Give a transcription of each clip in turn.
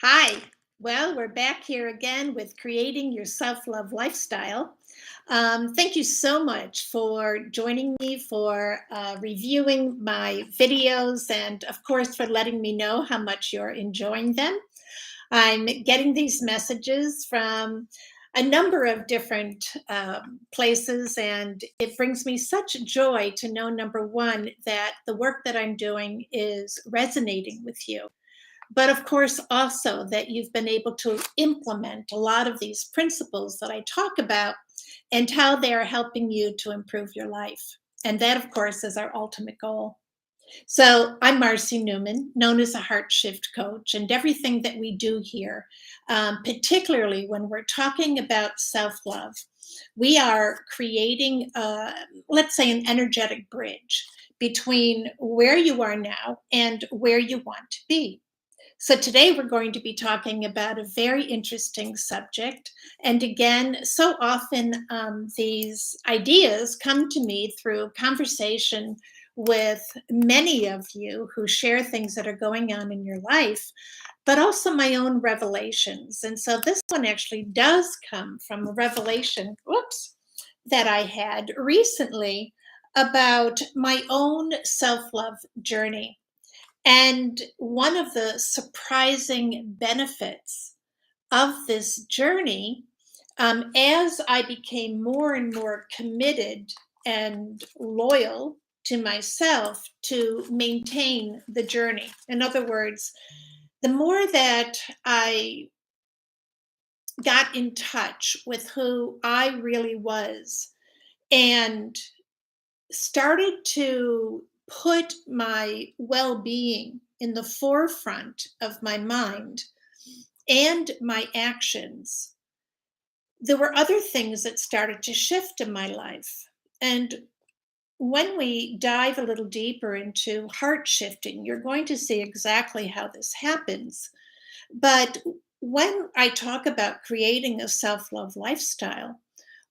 Hi. Well, we're back here again with creating your self love lifestyle. Thank you so much for joining me for reviewing my videos and, of course, for letting me know how much you're enjoying them. I'm getting these messages from a number of different places, and it brings me such joy to know, number one, that the work that I'm doing is resonating with you, but of course also that you've been able to implement a lot of these principles that I talk about and how they're helping you to improve your life. And that, of course, is our ultimate goal. So I'm Marcy Newman, known as a heart shift coach, and everything that we do here, particularly when we're talking about self-love, we are creating, let's say, an energetic bridge between where you are now and where you want to be. So, today we're going to be talking about a very interesting subject. And again, so often these ideas come to me through conversation with many of you who share things that are going on in your life, but also my own revelations. And so, this one actually does come from a revelation, whoops, that I had recently about my own self love journey. And one of the surprising benefits of this journey, as I became more and more committed and loyal to myself to maintain the journey. In other words, the more that I got in touch with who I really was and started to put my well being in the forefront of my mind and my actions, there were other things that started to shift in my life. And when we dive a little deeper into heart shifting, you're going to see exactly how this happens. But when I talk about creating a self love lifestyle,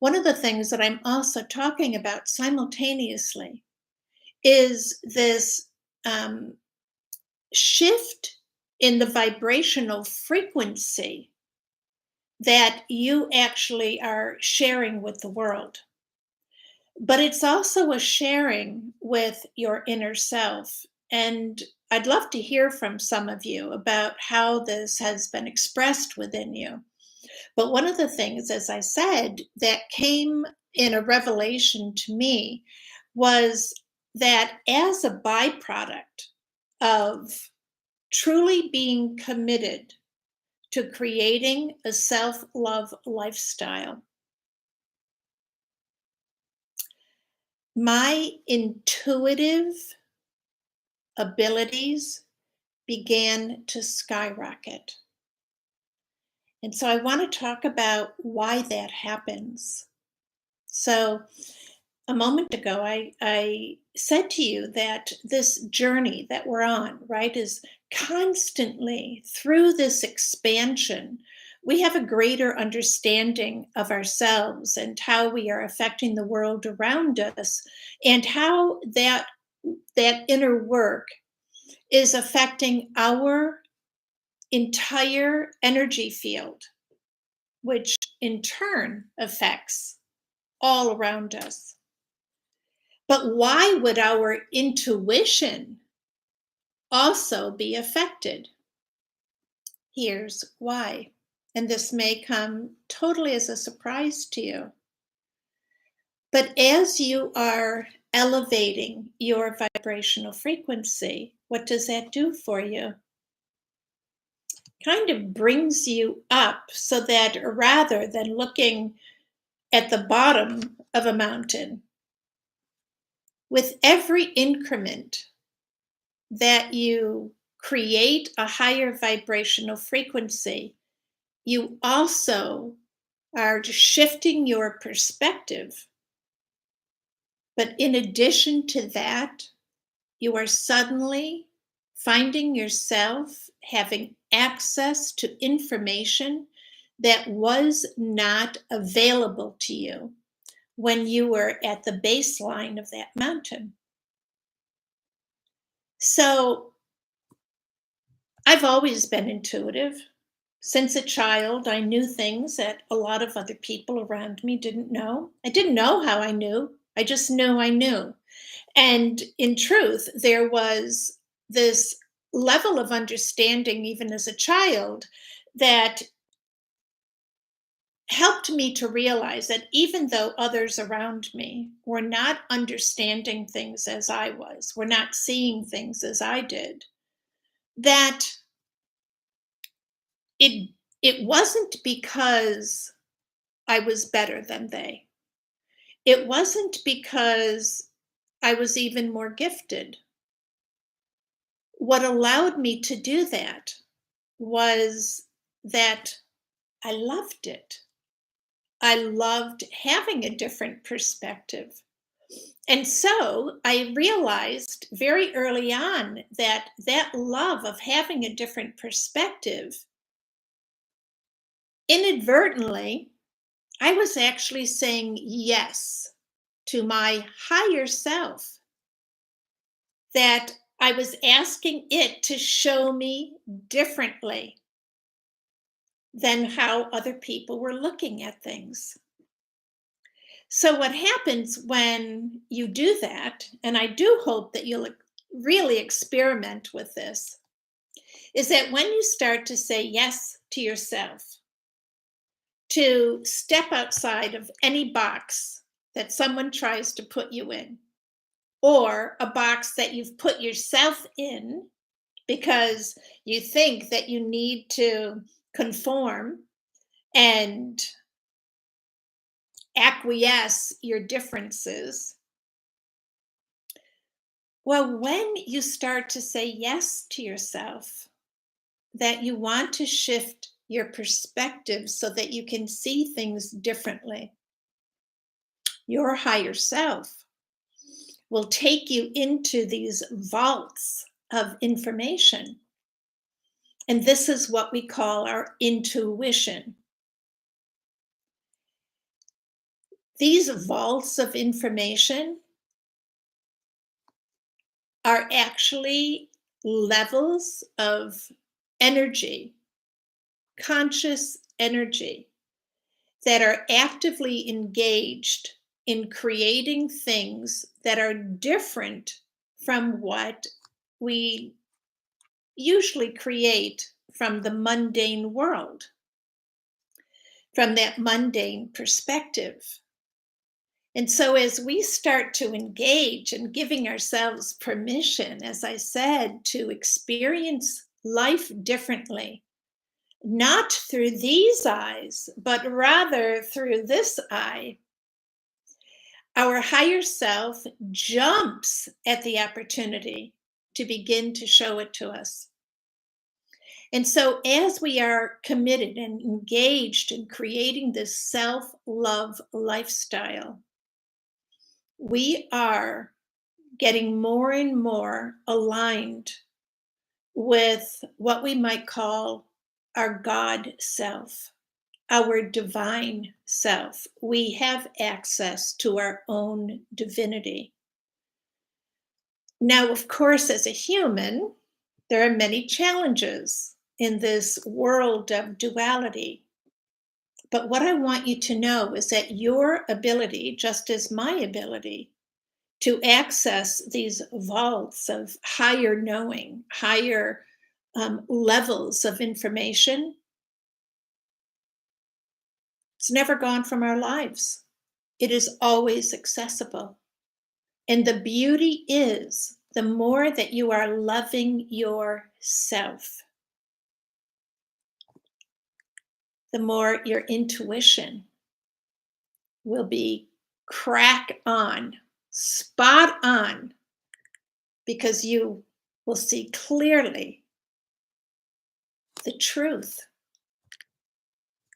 one of the things that I'm also talking about simultaneously is this um, shift in the vibrational frequency that you actually are sharing with the world. But it's also a sharing with your inner self. And I'd love to hear from some of you about how this has been expressed within you. But one of the things, as I said, that came in a revelation to me was that as a byproduct of truly being committed to creating a self love lifestyle, my intuitive abilities began to skyrocket. And so I want to talk about why that happens. So, a moment ago, I said to you that this journey that we're on, right, is constantly through this expansion. We have a greater understanding of ourselves and how we are affecting the world around us, and how that inner work is affecting our entire energy field, which in turn affects all around us. But why would our intuition also be affected? Here's why. And this may come totally as a surprise to you. But as you are elevating your vibrational frequency, what does that do for you? Kind of brings you up so that rather than looking at the bottom of a mountain, with every increment that you create a higher vibrational frequency, you also are shifting your perspective. But in addition to that, you are suddenly finding yourself having access to information that was not available to you when you were at the baseline of that mountain. So I've always been intuitive. Since a child, I knew things that a lot of other people around me didn't know. I didn't know how I knew. I just knew I knew. And in truth, there was this level of understanding, even as a child, that helped me to realize that even though others around me were not understanding things as I was, were not seeing things as I did, that it it wasn't because I was better than they. It wasn't because I was even more gifted. What allowed me to do that was that I loved it. I loved having a different perspective. And so I realized very early on that that love of having a different perspective, inadvertently, I was actually saying yes to my higher self, that I was asking it to show me differently than how other people were looking at things. So, what happens when you do that, and I do hope that you'll really experiment with this, is that when you start to say yes to yourself, to step outside of any box that someone tries to put you in, or a box that you've put yourself in because you think that you need to conform and acquiesce your differences. Well, when you start to say yes to yourself, that you want to shift your perspective so that you can see things differently, your higher self will take you into these vaults of information. And this is what we call our intuition. These vaults of information are actually levels of energy, conscious energy, that are actively engaged in creating things that are different from what we usually create from the mundane world, from that mundane perspective. And so, as we start to engage in giving ourselves permission, as I said, to experience life differently, not through these eyes, but rather through this eye, our higher self jumps at the opportunity to begin to show it to us. And so, as we are committed and engaged in creating this self love lifestyle, we are getting more and more aligned with what we might call our God self, our divine self. We have access to our own divinity. Now, of course, as a human, there are many challenges in this world of duality. But what I want you to know is that your ability, just as my ability, to access these vaults of higher knowing, higher levels of information, it's never gone from our lives. It is always accessible. And the beauty is the more that you are loving yourself, the more your intuition will be crack on, spot on, because you will see clearly the truth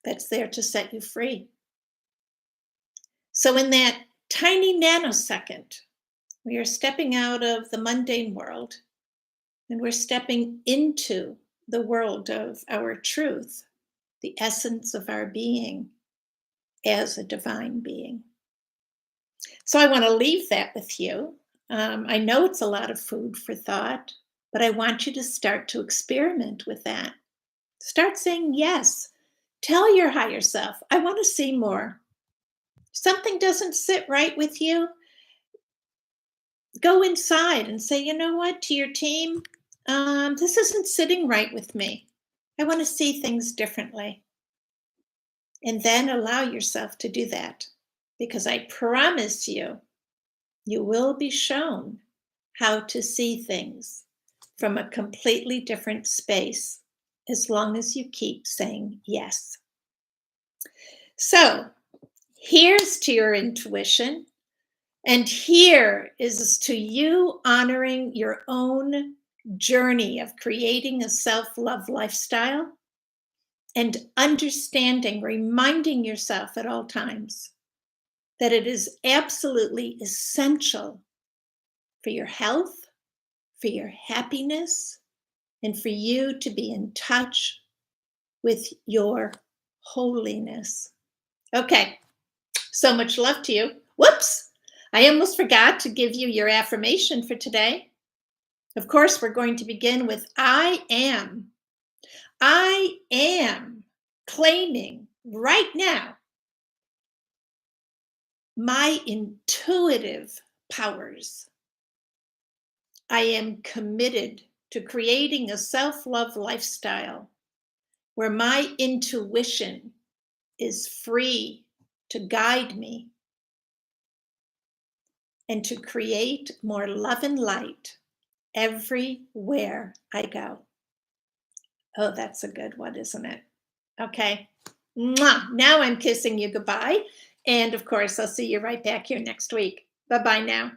that's there to set you free. So, in that tiny nanosecond, we are stepping out of the mundane world and we're stepping into the world of our truth, the essence of our being as a divine being. So, I want to leave that with you. I know it's a lot of food for thought, but I want you to start to experiment with that. Start saying yes. Tell your higher self, I want to see more. Something doesn't sit right with you, go inside and say, you know what, to your team, this isn't sitting right with me. I want to see things differently. And then allow yourself to do that. Because I promise you, you will be shown how to see things from a completely different space as long as you keep saying yes. So here's to your intuition. And here is to you honoring your own journey of creating a self-love lifestyle and understanding, reminding yourself at all times that it is absolutely essential for your health, for your happiness, and for you to be in touch with your holiness. Okay, so much love to you. Whoops! I almost forgot to give you your affirmation for today. Of course, we're going to begin with I am. I am claiming right now my intuitive powers. I am committed to creating a self-love lifestyle where my intuition is free to guide me and to create more love and light everywhere I go. Oh, that's a good one, isn't it? Okay. Mwah. Now I'm kissing you goodbye. And of course, I'll see you right back here next week. Bye-bye now.